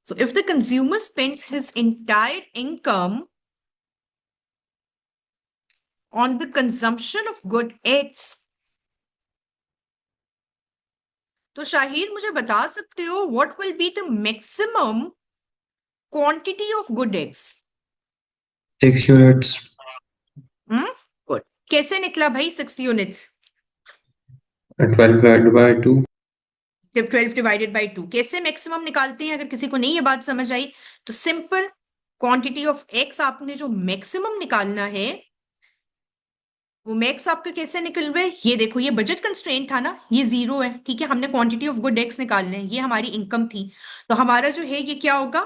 So if the consumer spends his entire income on the consumption of good X, तो शाहिर मुझे बता सकते हो what will be the maximum quantity of good X? 6 units. Good. कैसे निकला भाई 6 units? 12 divided by 2. 12 divided by 2. कैसे maximum निकालते हैं? अगर किसी को नहीं ये बात समझ आई तो सिंपल, क्वांटिटी ऑफ एक्स आपने जो मैक्सिमम निकालना है वो मैक्स आपका कैसे निकल रहा है? ये देखो, ये बजट कंस्ट्रेंट था ना, ये 0 है, ठीक है. हमने क्वांटिटी ऑफ गुड एक्स निकालना है, ये हमारी इनकम थी. तो हमारा जो है ये क्या होगा?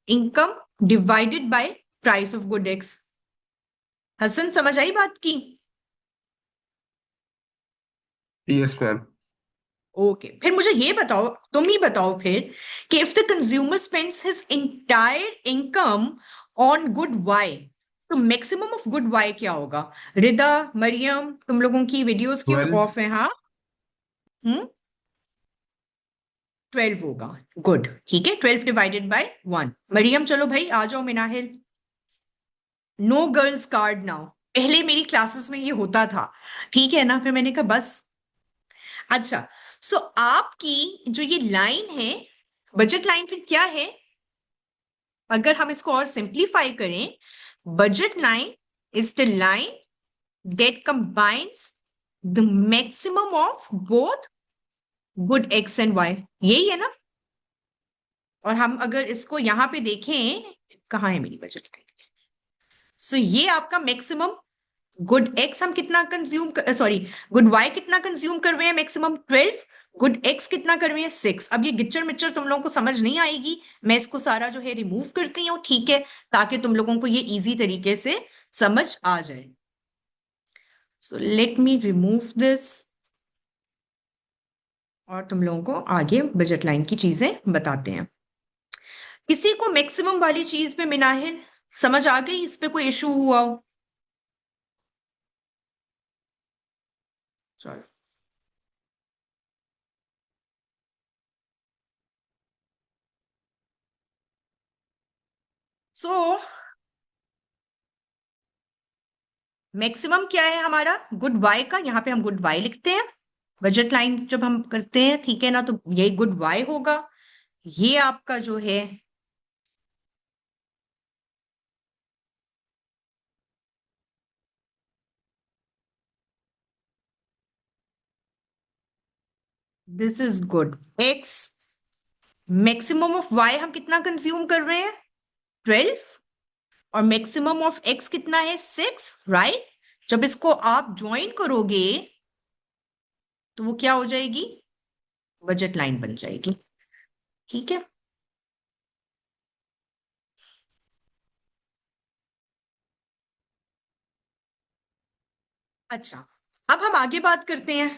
Income divided by price of good X. Hasan, समझ आई बात की? Yes ma'am. ओके, फिर मुझे ये बताओ, तुम ही बताओ फिर, कि if the consumer spends his entire income on good Y, तो मैक्सिमम ऑफ गुड वाई क्या होगा? रिदा, मरियम, तुम लोगों की वीडियोस क्यों 12. ऑफ है? हाँ. 12 होगा. गुड, ठीक है. 12 डिवाइडेड बाय 1. मरियम, चलो भाई आ जाओ. Minahil, no girls card now. पहले मेरी क्लासेस में ये होता था, ठीक है ना, फिर मैंने कहा बस. अच्छा, सो आपकी जो ये लाइन है, बजट लाइन, फिर क्या है? अगर हम इसको और सिंप्लीफाई करें, budget line is the line that combines the maximum of both good X and Y. यही है ना? और हम अगर इसको यहां पे देखें, कहां है मेरी बजट लाइन? सो ये आपका मैक्सिमम गुड एक्स हम कितना कंज्यूम, सॉरी, गुड वाई कितना कंज्यूम कर रहे हैं? मैक्सिमम 12. गुड एक्स कितना कर रहे हैं? 6. अब ये गिच्चर मिच्चर तुम लोगों को समझ नहीं आएगी, मैं इसको सारा जो है रिमूव करती हूँ, ठीक है, ताकि तुम लोगों को ये इजी तरीके से समझ आ जाए. So let me remove this, और तुम लोगों को आगे बजट लाइन की चीजें बताते हैं. किसी को मैक्सिमम वाली चीज में मिनाहिल समझ आ गई? इस पे कोई इशू हुआ हो? चलो. सो मैक्सिमम क्या है हमारा? गुड वाई का. यहां पे हम गुड वाई लिखते हैं, बजट लाइन जब हम करते हैं, ठीक है ना, तो यही गुड वाई होगा. ये आपका जो है this is good X. Maximum of Y हम कितना कंज्यूम कर रहे हैं? 12. और मैक्सिमम ऑफ एक्स कितना है? 6, राइट. जब इसको आप ज्वाइन करोगे तो वो क्या हो जाएगी? बजट लाइन बन जाएगी, ठीक है. अच्छा, अब हम आगे बात करते हैं.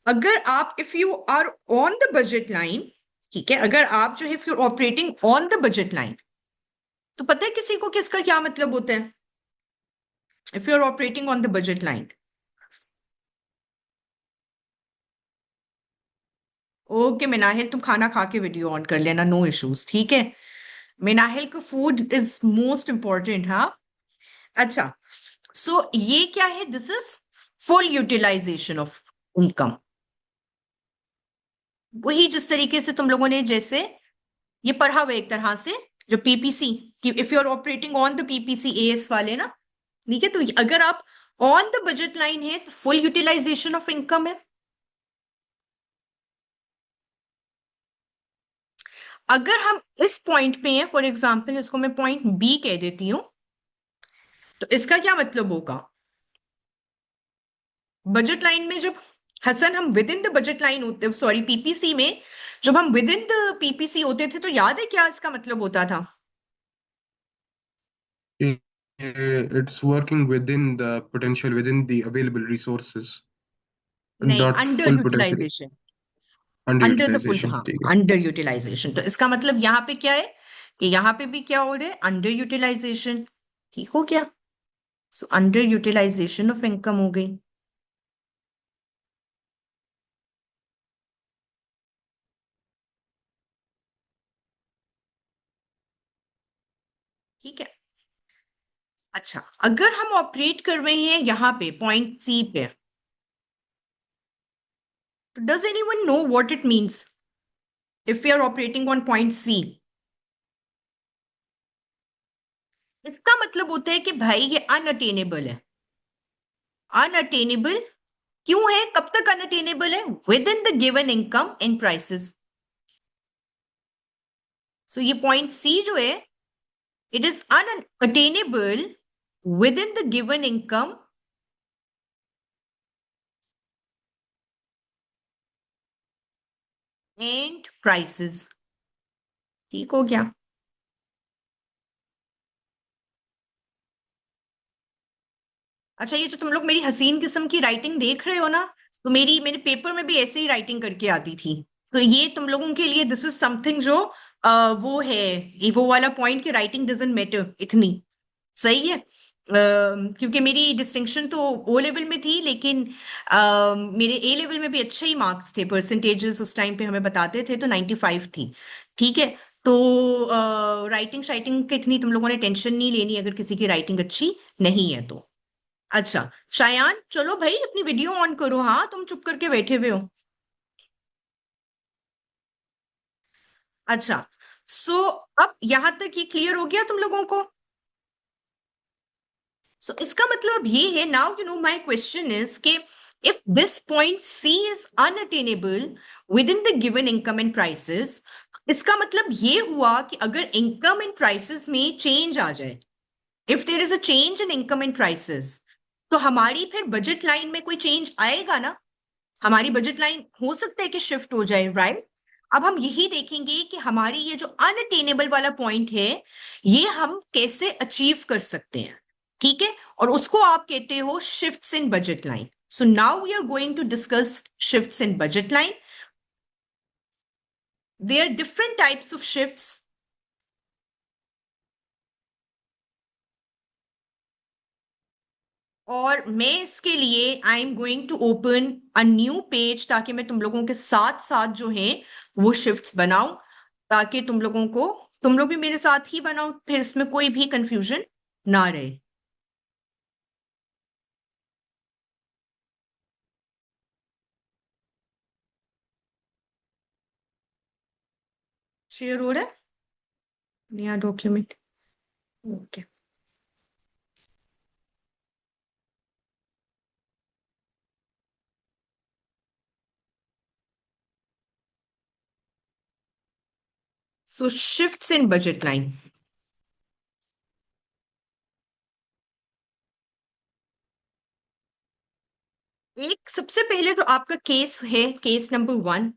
अगर आप, if you are on the budget line, ठीक है, अगर आप जो है, if you operating on the budget line, तो पता है किसी को किसका क्या मतलब होता है? If you are operating on the budget line, okay Minahil, तुम खाना खा के वीडियो ऑन कर लेना, नो इश्यूज, ठीक है. मिनाहिल को फूड इज मोस्ट इंपॉर्टेंट. हाँ. अच्छा, सो ये क्या है? This is full utilisation of income. वही जिस तरीके से तुम लोगों ने जैसे ये पढ़ा हुआ एक तरह से, जो पीपीसी, कि if you are operating on the PPC AS वाले ना, ठीक है, तो अगर आप ऑन द बजट लाइन है तो फुल यूटिलाइजेशन ऑफ इनकम है. अगर हम इस पॉइंट पे हैं, फॉर एग्जांपल इसको मैं पॉइंट बी कह देती हूं, तो इसका क्या मतलब होगा? बजट लाइन में जब, हसन, हम with in the budget line होते, सॉरी पीपीसी में जब हम विद इन द पीपीसी होते थे, तो याद है क्या इसका मतलब होता था? It's working within the potential, within the available resources, नहीं, not under full potential. Utilisation. Under the full, Underutilization. हाँ, ठीक है. Under utilisation. तो इसका मतलब यहां पे क्या है कि यहां पे भी क्या हो रहा है? Under utilisation. ठीक हो गया? सो अंडर यूटिलाइजेशन ऑफ इनकम हो गई. ठीक है। अच्छा, अगर हम ऑपरेट कर रहे हैं यहाँ पे पॉइंट सी पे, तो does anyone know what it means if we are operating on point C? इसका मतलब होता है कि भाई ये अनअटेनेबल है। अनअटेनेबल क्यों है? कब तक अनअटेनेबल है? Within the given income and prices. So ये पॉइंट सी जो है, it is unattainable within the given income and prices. ठीक हो गया? अच्छा, ये जो तुम लोग मेरी हसीन किस्म की राइटिंग देख रहे हो ना, तो मेरे पेपर में भी ऐसे ही राइटिंग करके आती थी। तो ये तुम लोगों के लिए दिस इज समथिंग जो वो है, ये वो वाला पॉइंट कि राइटिंग डजंट मैटर इतनी। सही है। क्योंकि मेरी डिस्टिंक्शन तो ओ लेवल में थी, लेकिन मेरे ए लेवल में भी अच्छे ही मार्क्स थे, परसेंटेजेस उस टाइम पे हमें बताते थे, तो 95 थी। ठीक है। तो राइटिंग शाइटिंग की इतनी तुम लोगों ने टेंशन नहीं लेनी अगर किसी की राइटिंग अच्छी नहीं है तो। अच्छा शायान, चलो भाई अपनी वीडियो ऑन करो। हाँ, तुम चुप करके बैठे हुए हो। अच्छा, सो अब यहां तक ये क्लियर हो गया तुम लोगों को? सो इसका मतलब ये है, now you know my question is कि if this point C is unattainable within the given income and prices, इसका मतलब ये हुआ कि अगर इनकम एंड प्राइसेस में चेंज आ जाए, if there is a change in income and prices, तो हमारी फिर बजट लाइन में कोई चेंज आएगा ना? हमारी बजट लाइन हो सकता है कि शिफ्ट हो जाए, राइट? अब हम यही देखेंगे कि हमारी ये जो अनअटेनेबल वाला पॉइंट है, ये हम कैसे अचीव कर सकते हैं। ठीक है, और उसको आप कहते हो shifts in budget line. So now we are going to discuss shifts in budget line. There are different types of shifts. और मैं इसके लिए I am going to open a new page, ताकि मैं तुम लोगों के साथ साथ जो है वो शिफ्ट्स बनाऊं, ताकि तुम लोग भी मेरे साथ ही बनाओ, फिर इसमें कोई भी कंफ्यूजन ना रहे। शेयर हो रहा है नया document? Okay. So shifts in budget line. एक सबसे पहले जो आपका केस है, केस नंबर 1,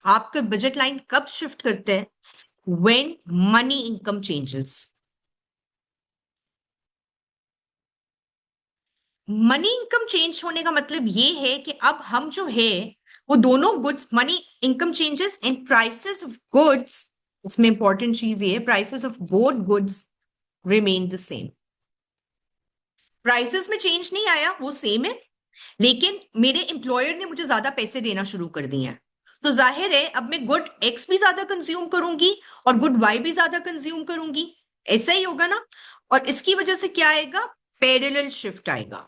आपका बजट लाइन कब शिफ्ट करते हैं? When money income changes. Money income change होने का मतलब ये है कि अब हम जो है वो दोनों goods, money income changes and prices of goods, इसमें इंपॉर्टेंट चीज ये है, prices of both goods remain the same. Prices में चेंज नहीं आया, वो सेम है, लेकिन मेरे एम्प्लॉयर ने मुझे ज्यादा पैसे देना शुरू कर दिए हैं, तो जाहिर है अब मैं गुड एक्स भी ज्यादा कंज्यूम करूंगी और गुड वाई भी ज्यादा कंज्यूम करूंगी। ऐसा ही होगा ना? और इसकी वजह से क्या आएगा? पैरेलल शिफ्ट आएगा,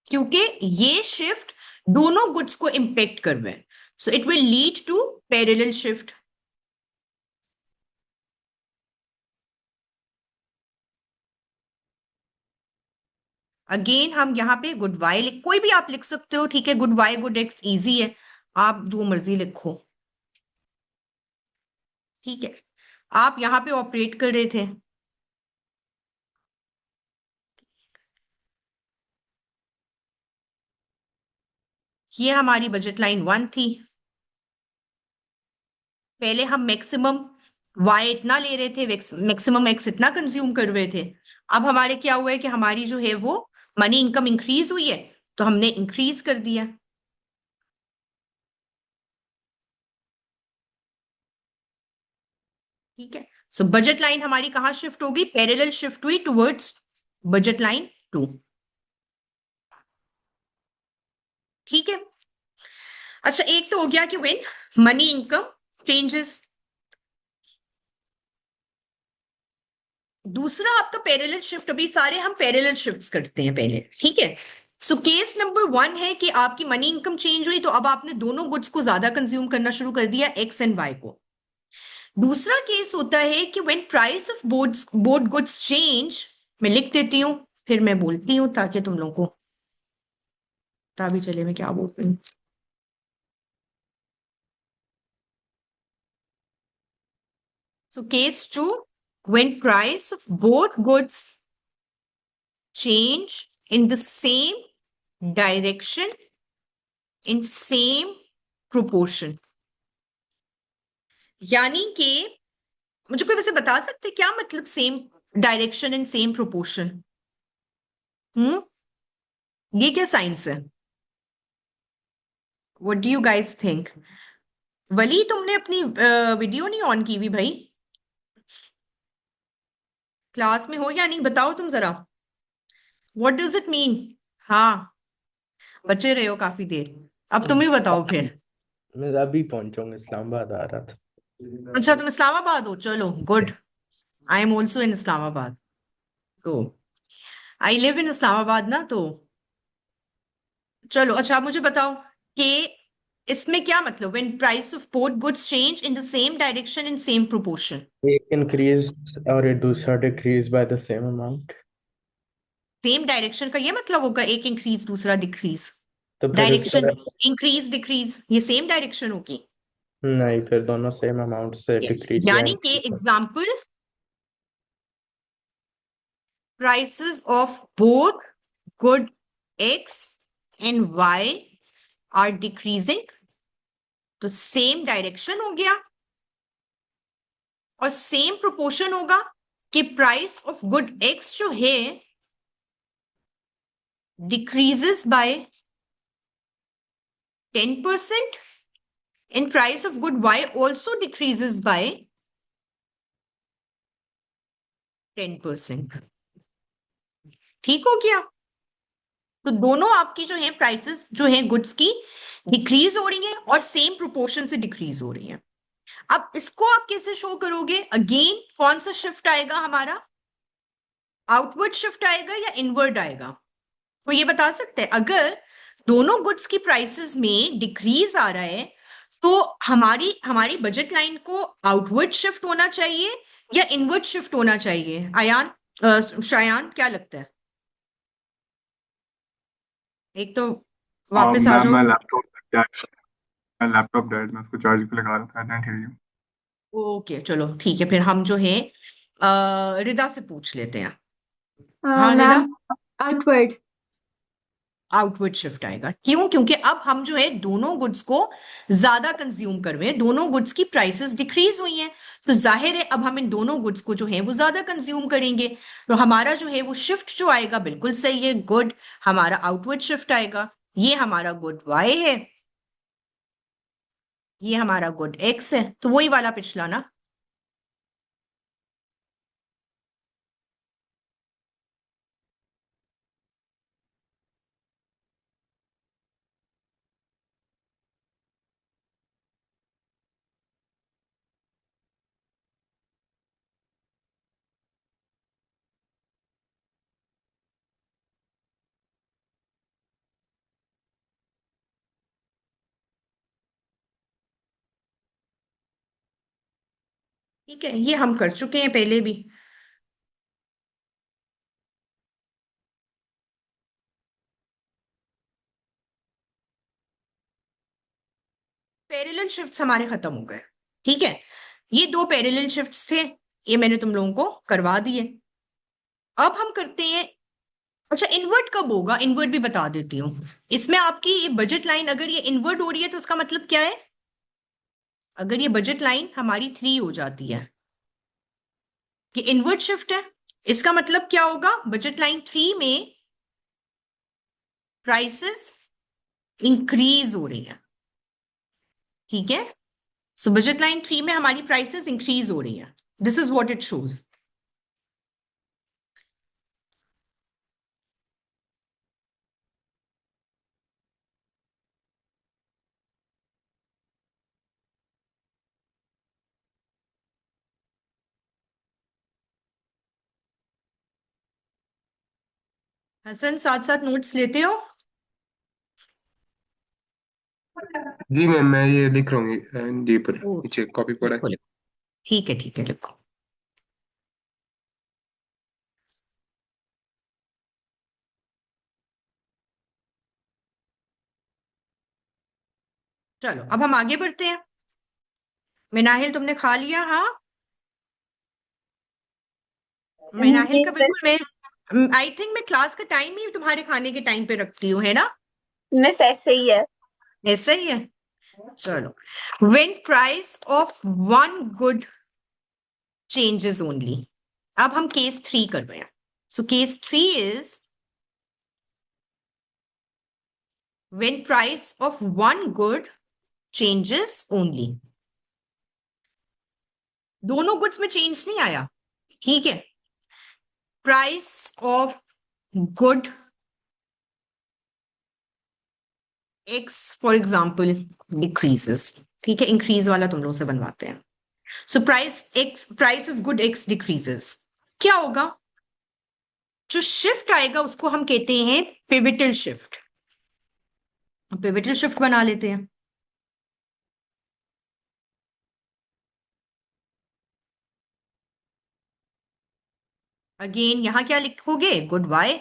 क्योंकि ये शिफ्ट दोनों गुड्स को इंपेक्ट कर रहे हैं। So it will lead to parallel shift. Again हम यहाँ पे गुड वाई कोई भी आप लिख सकते हो, ठीक है? Good Y good X easy है, आप जो मर्जी लिखो। ठीक है, आप यहाँ पे ऑपरेट कर रहे थे। ये हमारी बजट लाइन 1 थी। पहले हम मैक्सिमम वाई इतना ले रहे थे, मैक्सिमम एक्स इतना कंज्यूम कर रहे थे। अब हमारे क्या हुआ है कि हमारी जो है वो मनी इनकम इंक्रीज हुई है, तो हमने इंक्रीज कर दिया। ठीक है, सो बजट लाइन हमारी कहाँ शिफ्ट होगी? पैरेलल शिफ्ट हुई टुवर्ड्स बजट लाइन 2। ठीक है। अच्छा, एक तो हो गया कि व्हेन मनी इनकम चेंजेस। दूसरा आपका पैरेलल शिफ्ट, अभी सारे हम पैरेलल शिफ्ट्स करते हैं पहले, ठीक है। सो केस नंबर 1 है कि आपकी मनी इनकम चेंज हुई, तो अब आपने दोनों गुड्स को ज्यादा कंज्यूम करना शुरू कर दिया, एक्स एंड वाई को। दूसरा केस होता है कि when price of both goods change, मैं लिख देती हूँ फिर मैं बोलती हूँ ताकि तुम लोगों को पता भी चले मैं क्या बोल रही हूँ। So case 2, when price of both goods change in the same direction, in same proportion. यानी कि मुझे कोई वैसे बता सकते क्या मतलब same direction in same proportion? Hmm, ये क्या साइंस है? What do you guys think? वली तुमने अपनी वीडियो नहीं ऑन की हुई भाई? क्लास में हो या नहीं बताओ तुम जरा, व्हाट डज इट मीन? हाँ, बचे रहे हो काफी देर, अब तुम ही बताओ फिर। मैं अभी पहुंचाऊंगा, इस्लामाबाद आ रहा था। अच्छा तुम इस्लामाबाद हो, चलो good. I am also in Islamabad, तो आई लिव इन इस्लामाबाद ना, तो चलो। अच्छा आप मुझे बताओ कि इसमें क्या मतलब when price of both goods change in the same direction in same proportion? एक इंक्रीज और एक दूसरा decrease by the same amount. Same direction का ये मतलब होगा एक इंक्रीज दूसरा डिक्रीज? तो फिर उसका डायरेक्शन इंक्रीज डिक्रीज ये सेम डायरेक्शन होगी? नहीं, फिर दोनों सेम अमाउंट से यस, डिक्रीज या यानी कि increase हो। Example, prices of both good X and Y are decreasing, तो सेम डायरेक्शन हो गया और सेम प्रोपोर्शन होगा कि प्राइस ऑफ गुड X जो है decreases by 10% and price of good Y also decreases by 10%। ठीक हो गया? तो दोनों आपकी जो है प्राइसेस जो है गुड्स की डिक्रीज हो रही हैं और सेम प्रोपोर्शन से डिक्रीज हो रही हैं। अब इसको आप कैसे शो करोगे? अगेन कौन सा शिफ्ट आएगा हमारा? आउटवर्ड शिफ्ट आएगा या इनवर्ड आएगा? तो ये बता सकते हैं? अगर दोनों गुड्स की प्राइसेस में डिक्रीज आ रहा है तो हमारी हमारी बजट लाइन को आउटवर्ड शिफ्ट होना चाहिए या इनवर्ड शिफ्ट होना चाहिए? आयान, शायान क्या लगता है? एक तो वापस आ मैम जाओ। मैं लैपटॉप डेड, मैं उसको चार्ज पे लगा रहा था। I hear you. ओके चलो ठीक है, फिर हम जो है रिदा से पूछ लेते हैं। हाँ Rida. Ma'am outward. Outward shift आएगा, क्यों? क्योंकि अब हम जो है दोनों गुड्स को ज्यादा कंज्यूम कर रहे हैं, दोनों गुड्स की प्राइसेस डिक्रीज हुई हैं, तो जाहिर है अब हम इन दोनों गुड्स को जो है वो ज्यादा कंज्यूम करेंगे, तो हमारा जो है वो शिफ्ट जो आएगा बिल्कुल सही है, गुड हमारा आउटवर्ड शिफ्ट आएगा। ये हमारा गुड वाई है, ये हमारा गुड एक्स है, तो वही वाला पिछला ना। ठीक है, ये हम कर चुके हैं पहले भी। पैरेलल शिफ्ट्स हमारे खत्म हो गए, ठीक है। ये दो पैरेलल शिफ्ट्स थे, ये मैंने तुम लोगों को करवा दिए। अब हम करते हैं, अच्छा इन्वर्ट कब होगा? इन्वर्ट भी बता देती हूँ। इसमें आपकी ये बजट लाइन अगर ये इन्वर्ट हो रही है तो उसका मतलब क्या है? अगर ये बजट लाइन हमारी 3 हो जाती है, ये इन्वर्ट शिफ्ट है, इसका मतलब क्या होगा? बजट लाइन 3 में प्राइसेस इंक्रीज हो रही है, ठीक है। सो बजट लाइन 3 में हमारी प्राइसेस इंक्रीज हो रही है, this is what it shows. Hasan साथ साथ नोट्स लेते हो? जी मैम, मैं ये लिख रहा हूँ एंड ये पर ओ, नीचे कॉपी पड़ा है। लिखो लिखो। ठीक है लिखो। चलो अब हम आगे बढ़ते हैं। मिनाहिल तुमने खा लिया? हाँ, मिनाहिल जी का मिस। बिल्कुल, मैं आई थिंक मैं क्लास का टाइम ही तुम्हारे खाने के टाइम पे रखती हूँ, है ना? मिस ऐसे ही है। ऐसा ही है। चलो, when price of one good changes only। अब हम केस 3 कर रहे हैं। So case 3 is when price of one good changes only। दोनों गुड्स में चेंज नहीं आया, ठीक है। Price of good x for example decreases, ठीक है। इंक्रीज वाला तुम लोग से बनवाते हैं। So price of good X decreases, क्या होगा? जो शिफ्ट आएगा उसको हम कहते हैं पिवटल शिफ्ट। पिवटल शिफ्ट बना लेते हैं। अगेन यहां क्या लिखोगे? Good Y.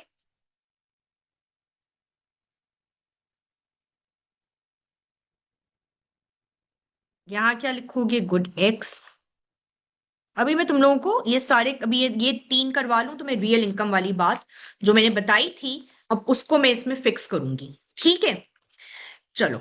यहां क्या लिखोगे? Good X. अभी मैं तुम लोगों को ये सारे, अभी ये 3 करवा लूं तो मैं रियल इनकम वाली बात जो मैंने बताई थी, अब उसको मैं इसमें फिक्स करूंगी, ठीक है। चलो,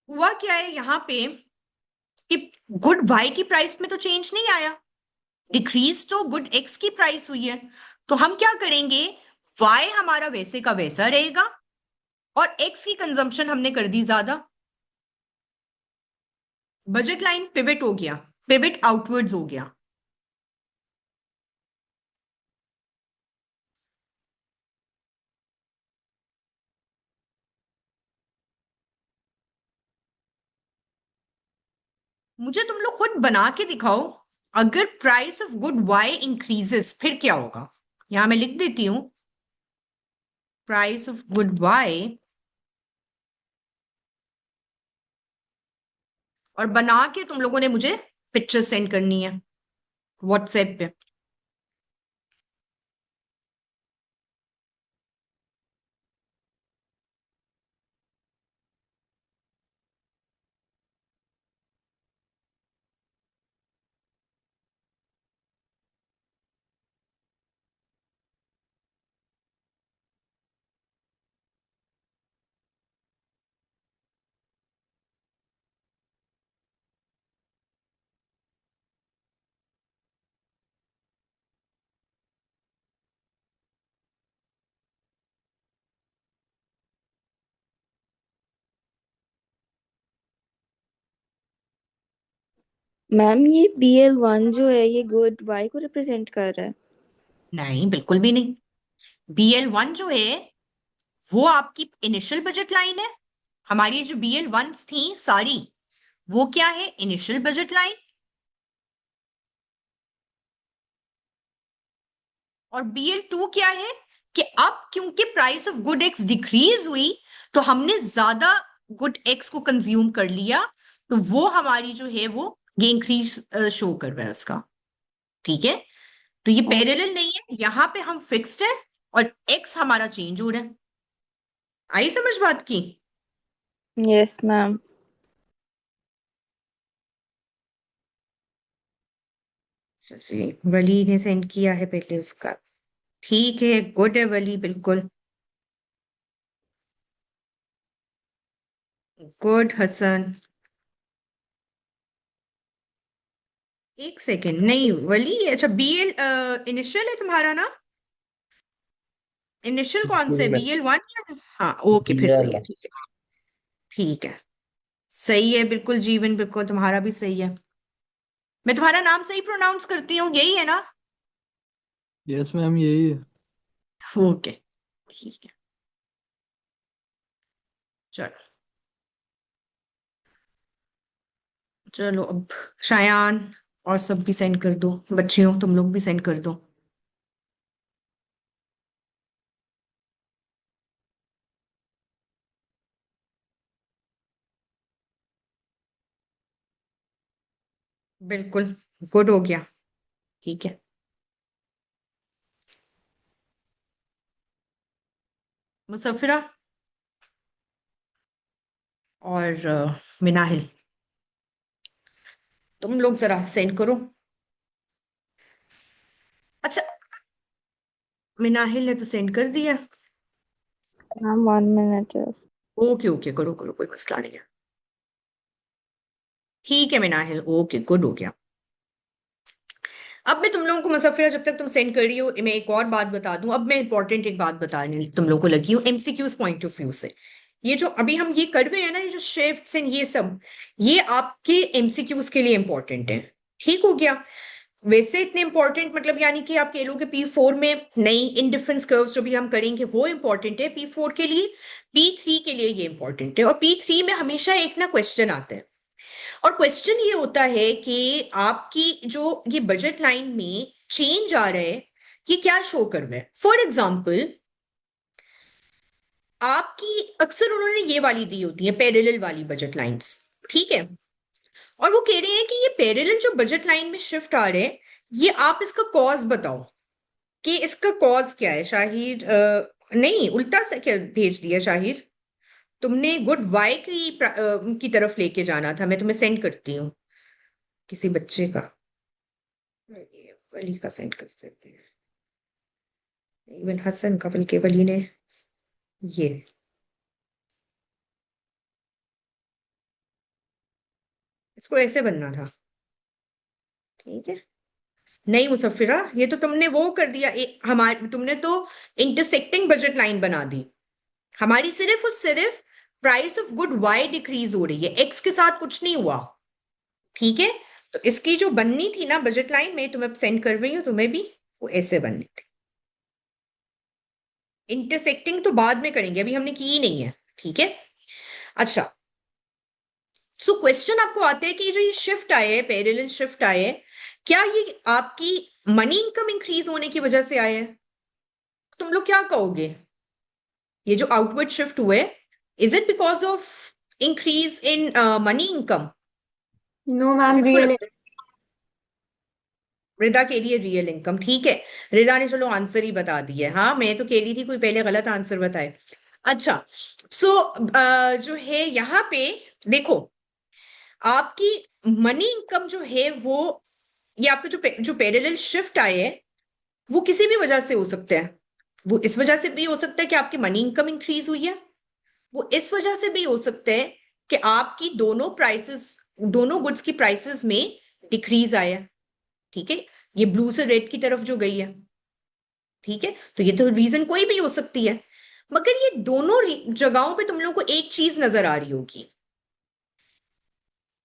हुआ क्या है यहाँ पे कि गुड वाई की प्राइस में तो चेंज नहीं आया, डिक्रीज तो गुड एक्स की प्राइस हुई है। तो हम क्या करेंगे? वाई हमारा वैसे का वैसा रहेगा और एक्स की कंजम्पशन हमने कर दी ज्यादा। बजट लाइन पिवट हो गया, पिवट आउटवर्ड्स हो गया। मुझे तुम लोग खुद बना के दिखाओ, अगर price of good Y increases फिर क्या होगा? यहां मैं लिख देती हूं, प्राइस ऑफ गुड वाई, और बना के तुम लोगों ने मुझे पिक्चर सेंड करनी है व्हाट्सएप पे। मैम ये BL1 जो है ये गुड वाई को रिप्रेजेंट कर रहा है। नहीं, बिल्कुल भी नहीं। BL1 जो है वो आपकी इनिशियल बजट लाइन है। हमारी जो BL1 थी सारी, वो क्या है? Initial budget line. और BL2 क्या है कि अब क्योंकि price of good X decrease हुई तो हमने ज्यादा गुड एक्स को कंज्यूम कर लिया, तो वो हमारी जो है वो ये इंक्रीज शो कर रहा है उसका, ठीक है। तो ये पैरेलल नहीं है, यहां पे हम फिक्स्ड है और एक्स हमारा चेंज हो रहा है। आई समझ बात की? Yes ma'am. जी, वली ने सेंड किया है पहले उसका। ठीक है, गुड है वली, बिल्कुल गुड। हसन, एक सेकेंड, नहीं वली, अच्छा BL इनिशियल है तुम्हारा ना? इनिशियल कौन से? BL1 या? हाँ, ओके, फिर सही है, ठीक है। ठीक है, सही है बिल्कुल जीवन, बिल्कुल तुम्हारा भी सही है। मैं तुम्हारा नाम सही प्रोनाउंस करती हूँ, यही है ना? यस मैम, यही है। ओके, ठीक है। चलो चलो, अब शायान और सब भी सेंड कर दो, बच्चियों तुम लोग भी सेंड कर दो। बिल्कुल, गुड हो गया, ठीक है। मुसफिरा और मिनाहिल, तुम लोग जरा सेंड करो। अच्छा, मिनाहिल ने तो सेंड कर दिया। Ma'am 1 minute. ओके ओके, करो करो, कोई मसला नहीं है। ठीक है मिनाहिल, ओके, गुड हो गया। अब मैं तुम लोगों को, मुसफिरा जब तक तुम सेंड कर रही हो, मैं एक और बात बता दूं। अब मैं इंपॉर्टेंट एक बात बताने तुम लोगों को लगी हूँ एमसीक्यूज पॉइंट ऑफ व्यू से। ये जो अभी हम ये कर रहे हैं ना, ये जो शिफ्ट्स एंड ये सब, ये आपके एमसीक्यूज के लिए इंपॉर्टेंट है। ठीक हो गया? वैसे इतने इंपॉर्टेंट मतलब, यानी कि आप कह लो कि P4 में नई इंडिफरेंस कर्व्स जो भी हम करेंगे वो इंपॉर्टेंट है P4 के लिए, P3 के लिए ये इंपॉर्टेंट है। और P3 में हमेशा एक ना क्वेश्चन आता है, और क्वेश्चन ये होता है कि आपकी जो ये बजट लाइन में चेंज आ रहा है, ये क्या शो कर रहा है। फॉर एग्जाम्पल, आपकी अक्सर उन्होंने ये वाली दी होती है पैरेलल वाली बजट लाइंस, ठीक है? और वो कह रहे हैं कि ये पैरेलल जो बजट लाइन में शिफ्ट आ रहे हैं, ये आप इसका कॉज बताओ कि इसका कॉज क्या है। शाहिर नहीं, उल्टा से क्या भेज दिया शाहिर, तुमने गुड वाई की तरफ लेके जाना था। मैं तुम्हें सेंड करती हूँ किसी बच्चे का, वली का सेंड कर सकते हैं, इवन हसन का, बल्कि वली ने ये, इसको ऐसे बनना था, ठीक है? नहीं मुसफिरा, ये तो तुमने वो कर दिया, हमारे तुमने तो इंटरसेक्टिंग बजट लाइन बना दी। हमारी सिर्फ और सिर्फ price of good Y decrease हो रही है, एक्स के साथ कुछ नहीं हुआ, ठीक है? तो इसकी जो बननी थी ना बजट लाइन में, तुम्हें सेंड कर रही हूँ तुम्हें भी, वो ऐसे बननी थी। इंटरसेक्टिंग तो बाद में करेंगे, अभी हमने की ही नहीं है, ठीक है? अच्छा, सो क्वेश्चन आपको आते हैं कि जो ये शिफ्ट आए हैं, पैरेलल शिफ्ट आए हैं, क्या ये आपकी मनी इनकम इंक्रीज होने की वजह से आए हैं? तुम लोग क्या कहोगे? ये जो आउटवर्ड शिफ्ट हुए, is it because of increase in money income? No ma'am, किसको रियल लगता है? रिदा के लिए रियल इनकम, ठीक है। रिदा ने चलो आंसर ही बता दिया है। हाँ, मैं तो कह रही थी कोई पहले गलत आंसर बताए। अच्छा, सो जो है यहाँ पे देखो, आपकी मनी इनकम जो है वो, ये आपका जो पैरेलल शिफ्ट आए है, वो किसी भी वजह से हो सकता है। वो इस वजह से भी हो सकता है कि आपकी मनी इनकम इंक्रीज हुई है, वो इस वजह से भी हो सकता है कि आपकी दोनों गुड्स की प्राइसेस में डिक्रीज आया है, ठीक है? ये ब्लू से रेड की तरफ जो गई है, ठीक है? तो ये तो रीजन कोई भी हो सकती है, मगर ये दोनों जगहों पे तुम लोगों को एक चीज नजर आ रही होगी,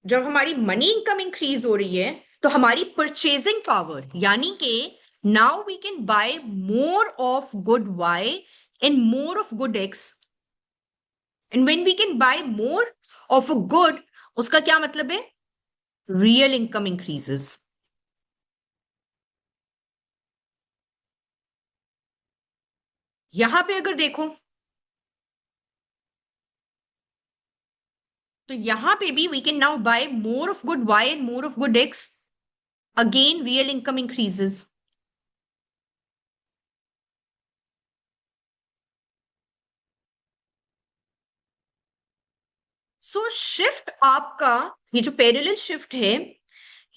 जब हमारी मनी इनकम इंक्रीज हो रही है तो हमारी परचेजिंग पावर, यानी कि now we can buy more of good Y and more of good X, and when we can buy more of a good, उसका क्या मतलब है? Real income increases. यहां पे अगर देखो तो यहां पे भी we can now buy more of good Y and more of good X, again real income increases. So shift आपका, ये जो पैरेलल शिफ्ट है,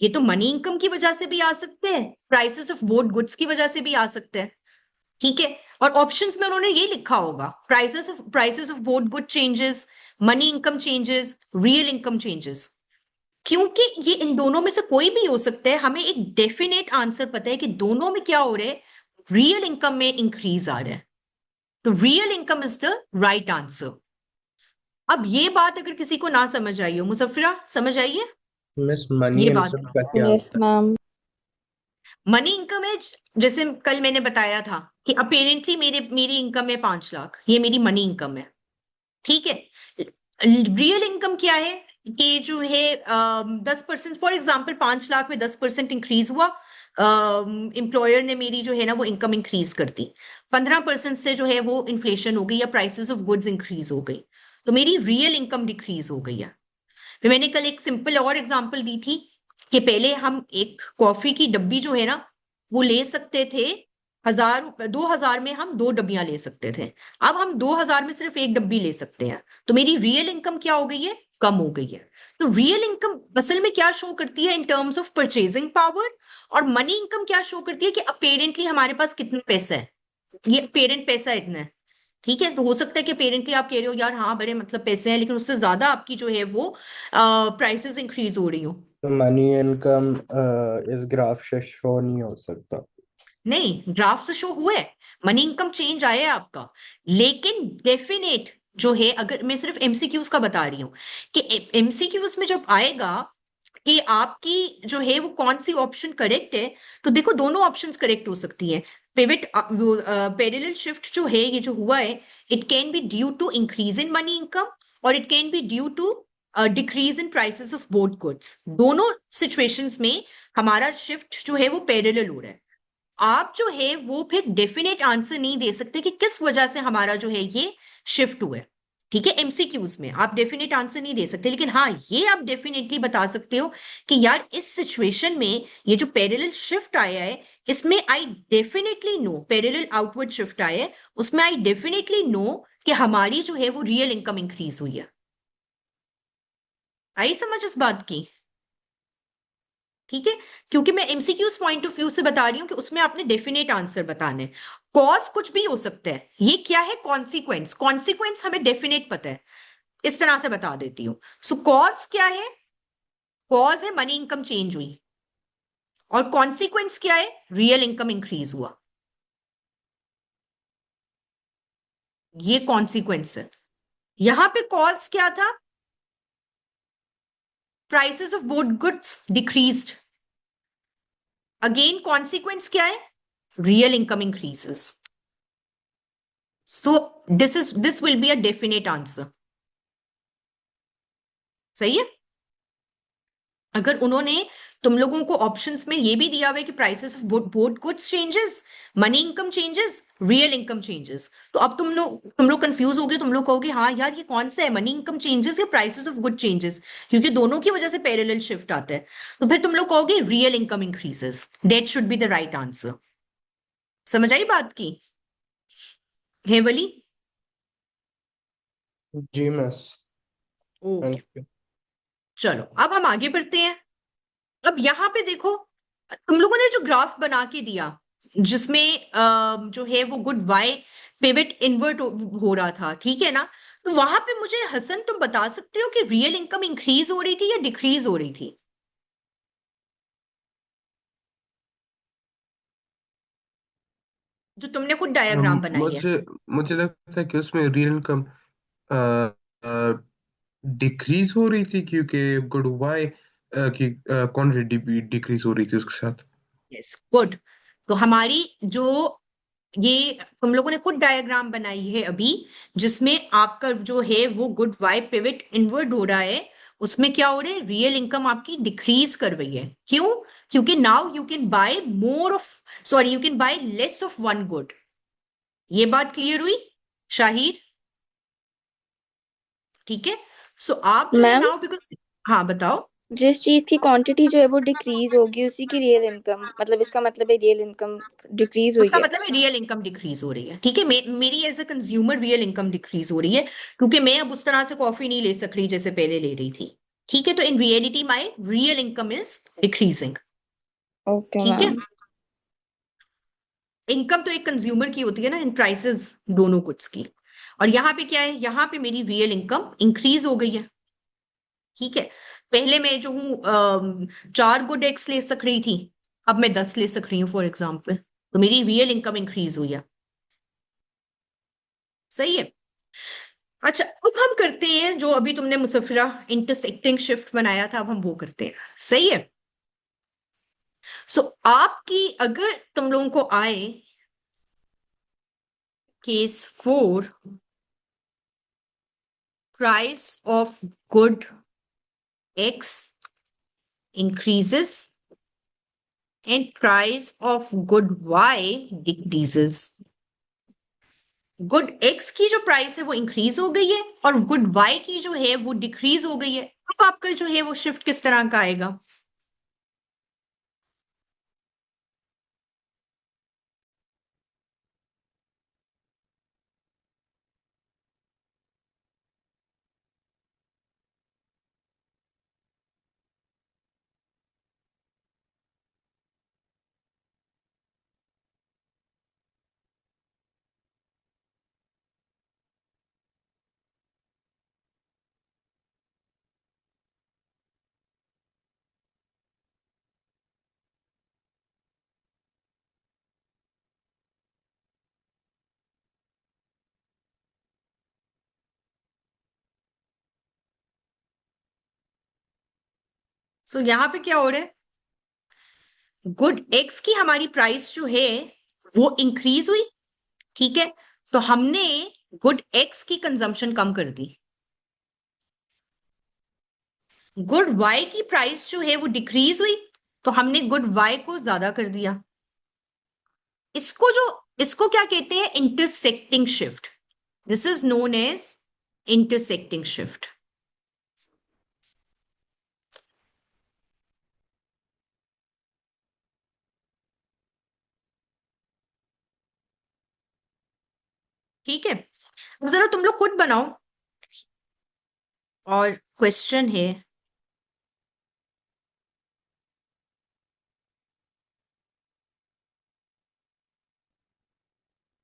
ये तो मनी इनकम की वजह से भी आ सकते हैं, प्राइसेस ऑफ बोथ गुड्स की वजह से भी आ सकते हैं, ठीक है? और ऑप्शंस में उन्होंने ये लिखा होगा, prices of both good changes, money income changes, real income changes. क्योंकि ये इन दोनों में से कोई भी हो सकता है, हमें एक डेफिनेट आंसर पता है कि दोनों में क्या हो रहा है, रियल इनकम में इंक्रीज आ रहा है। तो real income is the right answer. अब ये बात अगर किसी को ना समझ आई हो, मुसफिरा समझ आई है? मिस मनी ये बात इनकम का क्या यस होता मैम। मनी इनकम है, जैसे कल मैंने बताया था कि अपेरेंटली मेरी इनकम है 5 लाख, ये मेरी मनी इनकम है। ठीक है। रियल इनकम क्या है कि जो है 10%, फॉर एग्जाम्पल 5 लाख में 10% इंक्रीज हुआ, एम्प्लॉयर ने मेरी जो है ना वो इनकम इंक्रीज कर दी, 15% से जो है वो इन्फ्लेशन हो गई या प्राइसेस ऑफ गुड्स इंक्रीज हो गई, तो मेरी रियल इनकम डिक्रीज हो गई है। फिर मैंने कल एक सिंपल और एग्जांपल दी थी कि पहले हम एक कॉफी की डब्बी जो है ना वो ले सकते थे 2,000 में हम 2 डब्बियां ले सकते थे, अब हम 2,000 में सिर्फ एक डब्बी ले सकते हैं, तो मेरी रियल इनकम क्या हो गई है, कम हो गई है। तो रियल इनकम असल में क्या शो करती है in terms of purchasing power, और मनी इनकम क्या शो करती है कि अपेरेंटली हमारे पास कितना पैसा है, ये पेरेंट पैसा इतना है। ठीक है, तो हो सकता है कि पेरेंटली आप कह रहे हो यार हाँ बड़े मतलब पैसे हैं, लेकिन उससे ज्यादा आपकी जो है वो प्राइसेस इंक्रीज हो रही हो। तो मनी इनकम इस ग्राफ से शो नहीं हो सकता। नहीं, ग्राफ से शो हुआ है, मनी इनकम चेंज आया है आपका, लेकिन डेफिनेट जो है, अगर मैं सिर्फ एमसीक्यूज का बता रही हूँ कि एमसीक्यूज में जब आएगा कि आपकी जो है वो कौन सी ऑप्शन करेक्ट है, तो देखो दोनों ऑप्शंस करेक्ट हो सकती है। पिवट पैरेलल शिफ्ट जो है ये जो हुआ है, it can be due to increase in money income, और it can be due to decrease in prices of both goods. दोनों सिचुएशंस में हमारा शिफ्ट जो है वो पैरेलल हो रहा है। आप जो है वो फिर डेफिनेट आंसर नहीं दे सकते कि किस वजह से हमारा जो है ये शिफ्ट हुआ है। ठीक है, एमसीक्यूज में आप डेफिनेट आंसर नहीं दे सकते, लेकिन हाँ ये आप डेफिनेटली बता सकते हो कि यार इस सिचुएशन में ये जो पैरेलल शिफ्ट आया है, इसमें I definitely know, parallel outward shift आया है, उसमें आई डेफिनेटली नो कि हमारी जो है वो रियल इनकम इंक्रीज हुई है। आई समझ इस बात की? ठीक है, क्योंकि मैं एमसीक्यूज पॉइंट ऑफ व्यू से बता रही हूँ कि उसमें आपने डेफिनेट आंसर बताने। कॉज कुछ भी हो सकता है, ये क्या है, कॉन्सिक्वेंस। कॉन्सिक्वेंस हमें डेफिनेट पता है, इस तरह से बता देती हूँ। सो कॉज क्या है, कॉज है मनी इनकम चेंज हुई, और कॉन्सिक्वेंस क्या है, रियल इनकम इंक्रीज हुआ, ये कॉन्सिक्वेंस है। यहां पे कॉज क्या था, prices of both goods decreased, again consequence क्या है, real income increases. So this will be a definite answer. सही है। अगर उन्होंने तुम लोगों को ऑप्शंस में ये भी दिया हुआ है कि prices of both goods changes, money income changes, real income changes, तो अब तुम लोग कंफ्यूज हो गए, तुम लोग कहोगे हाँ यार ये कौन सा है, मनी इनकम चेंजेस या प्राइसेस ऑफ गुड चेंजेस, क्योंकि दोनों की वजह से पैरेलल शिफ्ट आता है, तो फिर तुम लोग कहोगे real income increases. That should be the right answer. समझ आई बात की हेवली? जी मिस। Okay, thank you. चलो अब हम आगे बढ़ते हैं। अब यहां पे देखो, तुम लोगों ने जो ग्राफ बना के दिया जिसमें जो है वो गुड वाई पिवट इन्वर्ट हो रहा था, ठीक है ना, तो वहां पे मुझे हसन तुम बता सकते हो कि रियल इनकम इंक्रीज हो रही थी या डिक्रीज हो रही थी? जो तुमने खुद डायग्राम बनाई है। मुझे मुझे लगता है कि उसमें रियल इनकम डिक्रीज हो रही थी, क्योंकि गुड वाई की क्वांटिटी भी डिक्रीज हो रही थी उसके साथ। Yes, good. तो हमारी जो ये तुम लोगों ने खुद डायग्राम बनाई है अभी, जिसमें आपका जो है वो गुड वाई पिवट इनवर्ड हो रहा है, उसमें क्या हो रहा है, रियल इनकम आपकी डिक्रीज कर रही है। क्यों? क्योंकि now you can buy more of, sorry you can buy less of one good. ये बात क्लियर हुई शाहिर? ठीक है, सो आप जो है मैम, नाउ बिकॉज, हाँ बताओ। जिस चीज की क्वांटिटी जो है वो डिक्रीज होगी उसी की रियल इनकम, मतलब इसका मतलब है रियल इनकम डिक्रीज हुई उसका है। मतलब है रियल इनकम डिक्रीज हो रही है। ठीक है, मेरी as a consumer real income decrease हो रही है, क्योंकि मैं अब उस तरह से कॉफी नहीं ले सक रही जैसे पहले ले रही थी। ठीक है, तो in reality my real income is decreasing. Okay ठीक है, मैम। इनकम तो एक कंज्यूमर की होती है ना, इन प्राइसेस दोनों गुड्स की, और यहां पे क्या है, यहां पे मेरी रियल इनकम इंक्रीज हो गई है। ठीक है, पहले मैं जो हूँ 4 गुड एक्स ले सक रही थी, अब मैं 10 ले सक रही हूँ फॉर एग्जाम्पल, तो मेरी रियल इनकम इंक्रीज हुई है। सही है। अच्छा, अब हम करते हैं जो अभी तुमने मुसफिरा इंटरसेक्टिंग शिफ्ट बनाया था, अब हम वो करते हैं। सही है। सो आपकी अगर तुम लोगों को आए case 4, price of good x increases and price of good y decreases। Good x की जो प्राइस है वो इंक्रीज हो गई है और गुड वाई की जो है वो डिक्रीज हो गई है। अब आपका जो है वो शिफ्ट किस तरह का आएगा? सो यहां पे क्या हो रहा है? गुड एक्स की हमारी प्राइस जो है वो इंक्रीज हुई। ठीक है, तो हमने गुड एक्स की कंजम्पशन कम कर दी। गुड वाई की प्राइस जो है वो डिक्रीज हुई, तो हमने गुड वाई को ज्यादा कर दिया। इसको क्या कहते हैं? Intersecting shift. This is known as intersecting shift. ठीक है, अब जरा तुम लोग खुद बनाओ। और क्वेश्चन है,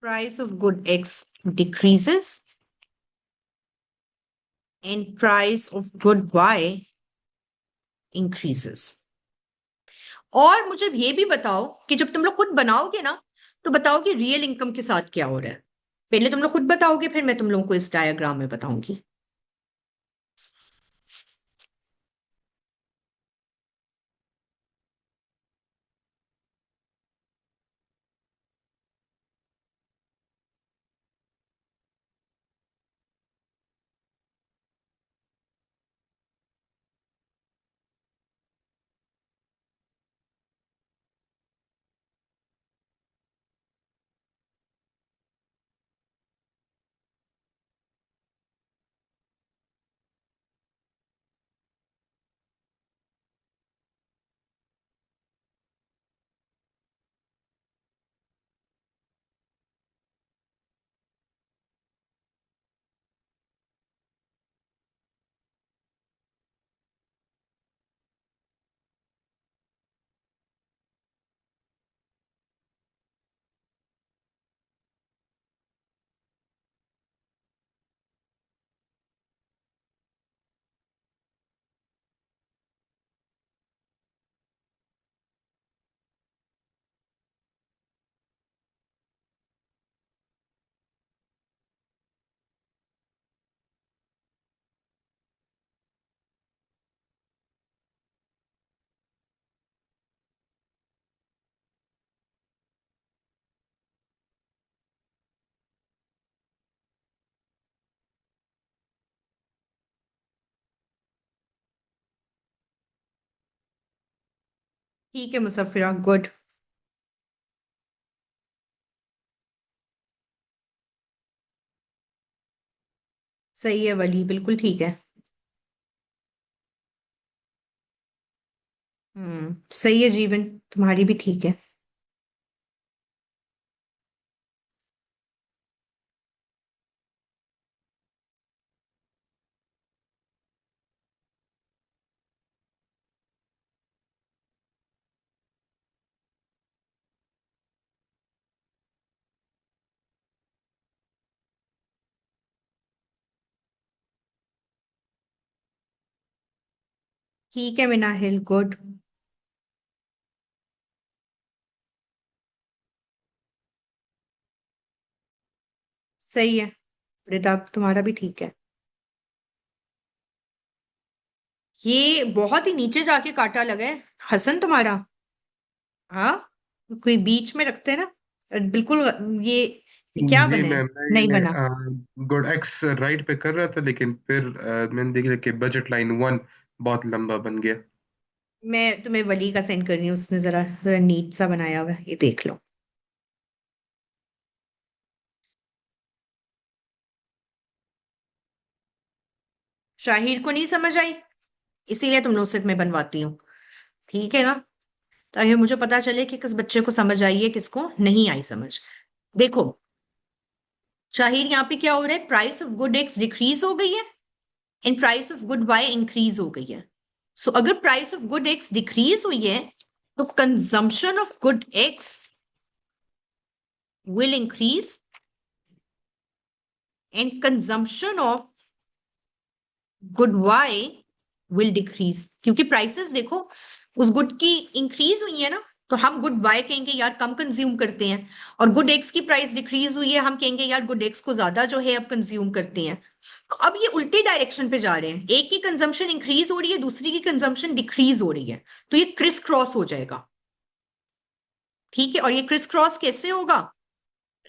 price of good X decreases and price of good Y increases. और मुझे ये भी बताओ कि जब तुम लोग खुद बनाओगे ना, तो बताओ कि रियल इनकम के साथ क्या हो रहा है। पहले तुम लोग खुद बताओगे, फिर मैं तुम लोगों को इस डायग्राम में बताऊंगी। ठीक है मुसफिरा, गुड। सही है वली, बिल्कुल ठीक है। सही है जीवन, तुम्हारी भी ठीक है। ठीक है मिनाहिल, गुड। सही है। प्रताप तुम्हारा भी ठीक है। ये बहुत ही नीचे जाके काटा लगा है हसन तुम्हारा। हाँ, कोई बीच में रखते हैं ना बिल्कुल। ये क्या जी बना है? मैम, नहीं मैं बना। गुड एक्स राइट पे कर रहा था, लेकिन फिर मैंने देखा कि बजट लाइन 1 बहुत लंबा बन गया। मैं तुम्हें वली का सेंड कर रही हूँ, उसने जरा जरा नीट सा बनाया हुआ है, ये देख लो। शाहिर को नहीं समझ आई, इसीलिए तुम लोग से मैं बनवाती हूँ, ठीक है ना, ताकि मुझे पता चले कि किस बच्चे को समझ आई है, किसको नहीं आई समझ। देखो शाहिर, यहाँ पे क्या हो रहा है, price of good X decrease हो गई है and price of good Y increase हो गई है। सो अगर price of good X decrease हुई है तो consumption of good X will increase and consumption of good Y will decrease. क्योंकि प्राइसेस देखो उस गुड की इंक्रीज हुई है ना, तो हम गुड वाई कहेंगे यार कम कंज्यूम करते हैं, और गुड एक्स की प्राइस डिक्रीज हुई है, हम कहेंगे यार गुड एक्स को ज्यादा जो है अब कंज्यूम करते हैं। तो अब ये उल्टी डायरेक्शन पे जा रहे हैं, एक की कंजम्पशन इंक्रीज हो रही है, दूसरी की कंजम्पशन डिक्रीज हो रही है, तो ये क्रिस क्रॉस हो जाएगा। ठीक है, और ये क्रिस क्रॉस कैसे होगा,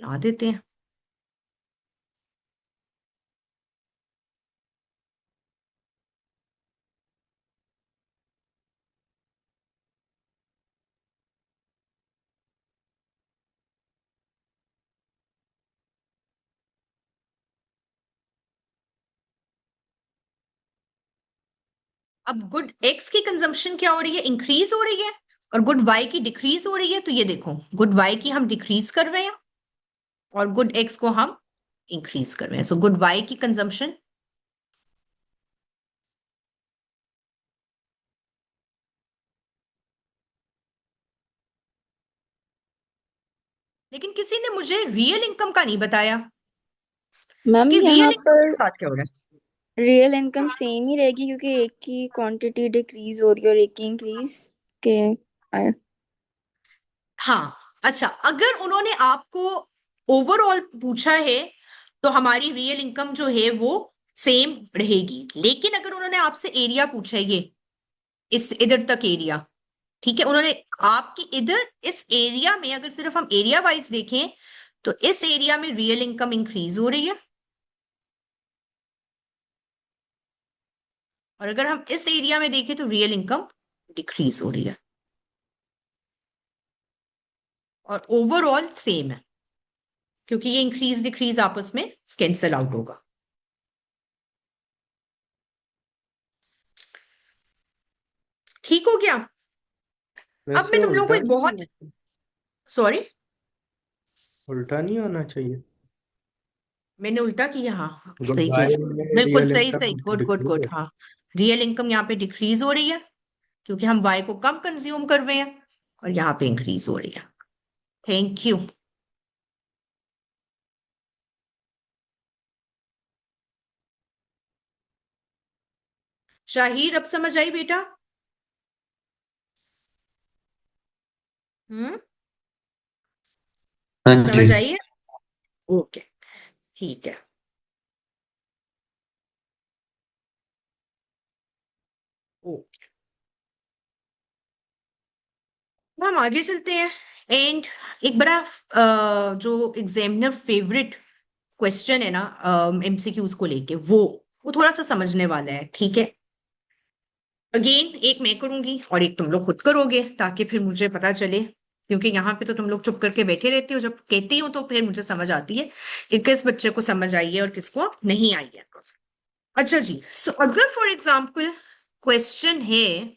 बना देते हैं। अब गुड एक्स की कंजम्पशन क्या हो रही है, इंक्रीज हो रही है, और गुड वाई की डिक्रीज हो रही है। तो ये देखो गुड वाई की हम डिक्रीज कर रहे हैं और गुड एक्स को हम इंक्रीज कर रहे हैं। सो गुड वाई की कंजम्पशन, लेकिन किसी ने मुझे रियल इनकम का नहीं बताया मैम कि यहाँ रियल इनकम के पर साथ क्या हो रहा है। रियल इनकम सेम ही रहेगी क्योंकि एक की क्वांटिटी डिक्रीज हो रही है और एक की इंक्रीज के आया। हाँ अच्छा, अगर उन्होंने आपको ओवरऑल पूछा है तो हमारी रियल इनकम जो है वो सेम रहेगी, लेकिन अगर उन्होंने आपसे एरिया पूछा है, ये इस इधर तक एरिया, ठीक है, उन्होंने आपकी इधर इस एरिया में अगर सिर्फ हम एरिया वाइज देखें तो इस एरिया में रियल इनकम इंक्रीज हो रही है, और अगर हम इस एरिया में देखें तो रियल इनकम डिक्रीज हो रही है, और ओवरऑल सेम है क्योंकि ये इंक्रीज डिक्रीज आपस में कैंसल आउट होगा। ठीक हो गया। अब वैसे मैं तुम लोगों को उल्टा एक नहीं बहुत, होना चाहिए। सॉरी, उल्टा नहीं होना चाहिए। मैंने उल्टा किया, हाँ गुड सही कह बाय रही हो, में बिल्कुल रियल सही सही, income good good decrease good, हो। हाँ रियल इनकम यहाँ पे डिक्रीज हो रही है क्योंकि हम वाई को कम कंज्यूम कर रहे हैं, और यहाँ पे इंक्रीज हो रही है। Thank you. शाहिर अब समझ आई बेटा? हम्म, हाँ जी। समझ आई है, ओके, ठीक है, ओके। तो हम आगे चलते हैं, एंड एक बड़ा जो एग्जामिनर फेवरेट क्वेश्चन है ना एमसीक्यूज को लेके, वो थोड़ा सा समझने वाला है, ठीक है। अगेन एक मैं करूंगी और एक तुम लोग खुद करोगे ताकि फिर मुझे पता चले, क्योंकि यहाँ पे तो तुम लोग चुप करके बैठे रहते हो, जब कहती हो तो फिर मुझे समझ आती है कि किस बच्चे को समझ आई है और किसको नहीं आई है। अच्छा जी, सो अगर फॉर एग्जाम्पल क्वेश्चन है,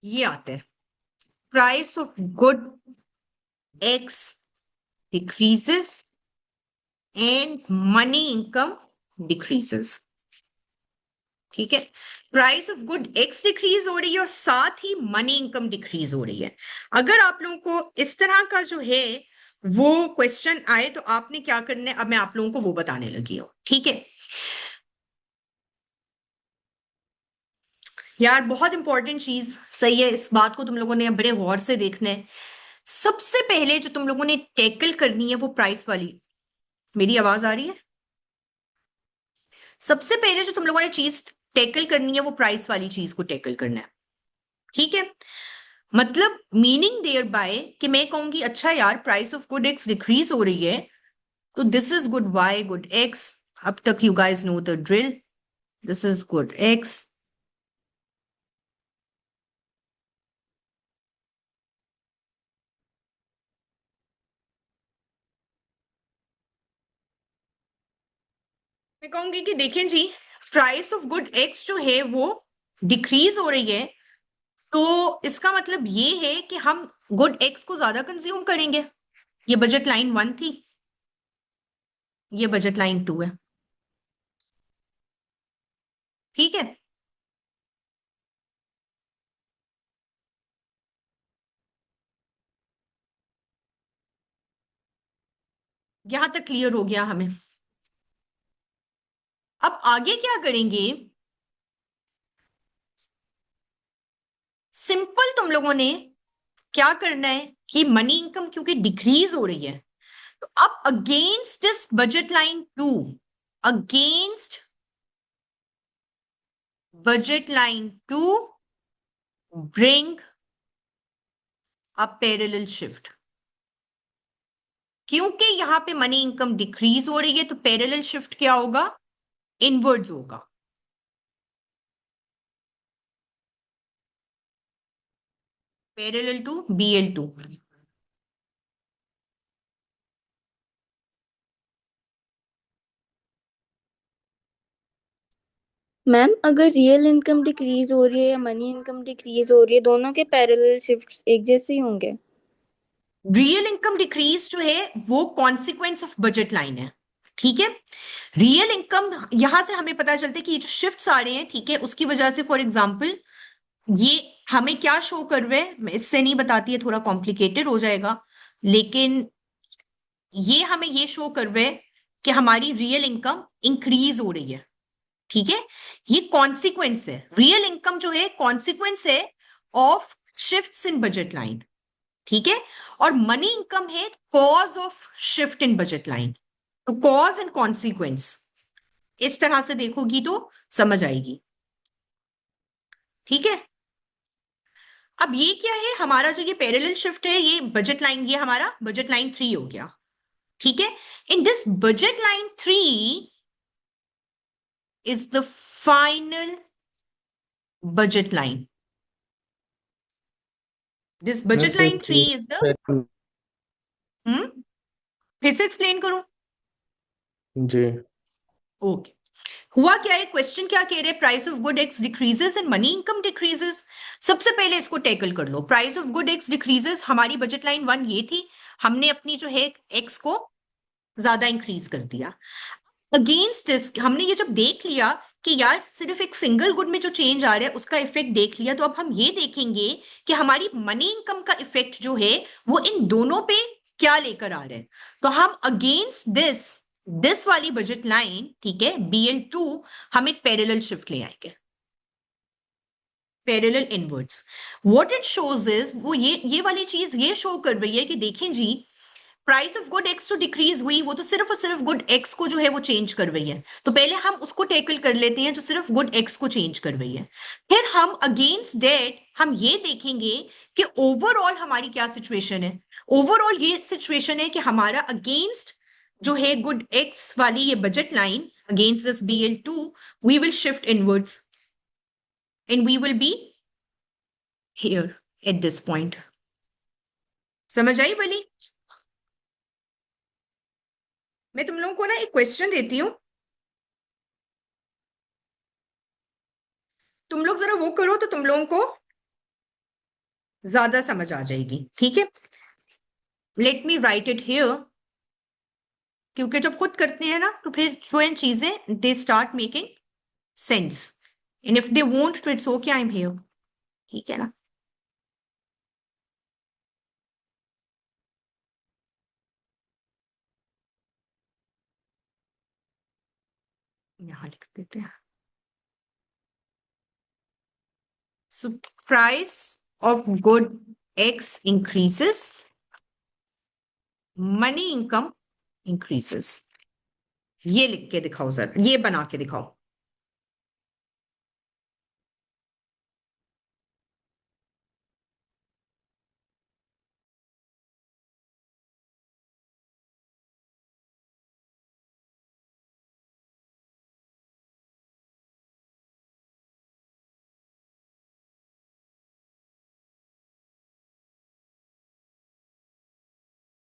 ये आते हैं, price of good X decreases and money income decreases, ठीक है। Price of good X decrease हो रही है और साथ ही मनी इनकम डिक्रीज हो रही है। अगर आप लोगों को इस तरह का जो है वो क्वेश्चन आए तो आपने क्या करना है, अब मैं आप लोगों को वो बताने लगी हूँ, ठीक है यार। बहुत इंपॉर्टेंट चीज, सही है, इस बात को तुम लोगों ने बड़े गौर से देखना है। सबसे पहले जो तुम लोगों ने टैकल करनी है वो प्राइस वाली, मेरी आवाज आ रही है? सबसे पहले जो तुम लोगों ने चीज टैकल करनी है वो प्राइस वाली चीज को टैकल करना है, ठीक है। मतलब मीनिंग देयर बाय कि मैं कहूंगी अच्छा यार price of good X decrease हो रही है, तो this is good Y good X. अब तक you guys know the drill, this is good X, मैं कहूंगी कि देखें जी, प्राइस ऑफ गुड एक्स जो है वो डिक्रीज हो रही है, तो इसका मतलब ये है कि हम गुड एक्स को ज्यादा कंज्यूम करेंगे। ये बजट लाइन 1 थी, ये बजट लाइन 2 है, ठीक है। यहां तक क्लियर हो गया हमें। अब आगे क्या करेंगे, सिंपल तुम लोगों ने क्या करना है कि मनी इनकम क्योंकि डिक्रीज हो रही है, तो अब against this budget line 2, against budget line 2 bring a parallel shift. क्योंकि यहां पे मनी इनकम डिक्रीज हो रही है तो पैरेलल शिफ्ट क्या होगा, इनवर्ड्स होगा। Parallel to BL2। मैम अगर रियल इनकम डिक्रीज हो रही है या मनी इनकम डिक्रीज हो रही है, दोनों के पैरेलल शिफ्ट एक जैसे ही होंगे? रियल इनकम डिक्रीज जो है वो कॉन्सिक्वेंस ऑफ बजट लाइन है, ठीक है। रियल इनकम यहां से हमें पता चलता है कि ये जो शिफ्ट्स आ रहे हैं, ठीक है, उसकी वजह से फॉर एग्जांपल ये हमें क्या शो कर रहे हैं, मैं इससे नहीं बताती है, थोड़ा कॉम्प्लिकेटेड हो जाएगा, लेकिन ये हमें ये शो कर रहे हैं कि हमारी रियल इनकम इंक्रीज हो रही है, ठीक है। ये कॉन्सिक्वेंस है, रियल इनकम जो है कॉन्सिक्वेंस है of shifts in budget line, ठीक है। और मनी इनकम है cause of shift in budget line. तो कॉज एंड कॉन्सिक्वेंस इस तरह से देखोगी तो समझ आएगी, ठीक है। अब ये क्या है, हमारा जो ये पैरेलल शिफ्ट है, ये बजट लाइन, ये हमारा बजट लाइन 3 हो गया, ठीक है। In this budget line 3 is the final budget line. This budget line 3 is the, फिर से एक्सप्लेन करूं? जी। ओके, हुआ क्या है, क्वेश्चन क्या कह रहे हैं, price of good X decreases and money income decreases. सबसे पहले इसको टैकल कर लो, price of good X decreases, हमारी बजट लाइन 1 ये थी, हमने अपनी जो है एक्स को ज्यादा इंक्रीज कर दिया। अगेंस्ट दिस हमने ये जब देख लिया कि यार सिर्फ एक सिंगल गुड में जो चेंज आ रहा है उसका इफेक्ट देख लिया, तो अब हम ये देखेंगे कि हमारी मनी इनकम का इफेक्ट जो है वो इन दोनों पे क्या लेकर आ रहे हैं। तो हम अगेंस्ट दिस वाली बजट लाइन, ठीक है, BL2, हम एक पैरेलल शिफ्ट ले आएंगे, parallel inverts. What it shows is, वो ये वाली चीज ये शो कर रही है कि देखें जी, प्राइस ऑफ गुड एक्स तो डिक्रीज हुई, वो तो सिर्फ और सिर्फ गुड एक्स को जो है वो चेंज कर रही है, तो पहले हम उसको टैकल कर लेते हैं जो सिर्फ गुड एक्स को चेंज कर रही है। फिर हम अगेंस्ट दैट हम ये देखेंगे कि ओवरऑल हमारी क्या सिचुएशन है। ओवरऑल ये सिचुएशन है कि हमारा अगेंस्ट जो है गुड एक्स वाली ये budget line, against this BL2 we will shift inwards and we will be here at this point. समझ आई वाली? मैं तुम लोगों को ना एक क्वेश्चन देती हूँ, तुम लोग जरा वो करो तो तुम लोगों को ज्यादा समझ आ जाएगी, ठीक है। Let me right it here, क्योंकि जब खुद करते हैं ना तो फिर जो इन चीजें they start making sense, and if they won't तो it's okay, I am here, ठीक है ना। यहाँ लिख देते हैं। So price of good X increases, money income increases. ये लिख के दिखाओ सर, ये बना के दिखाओ।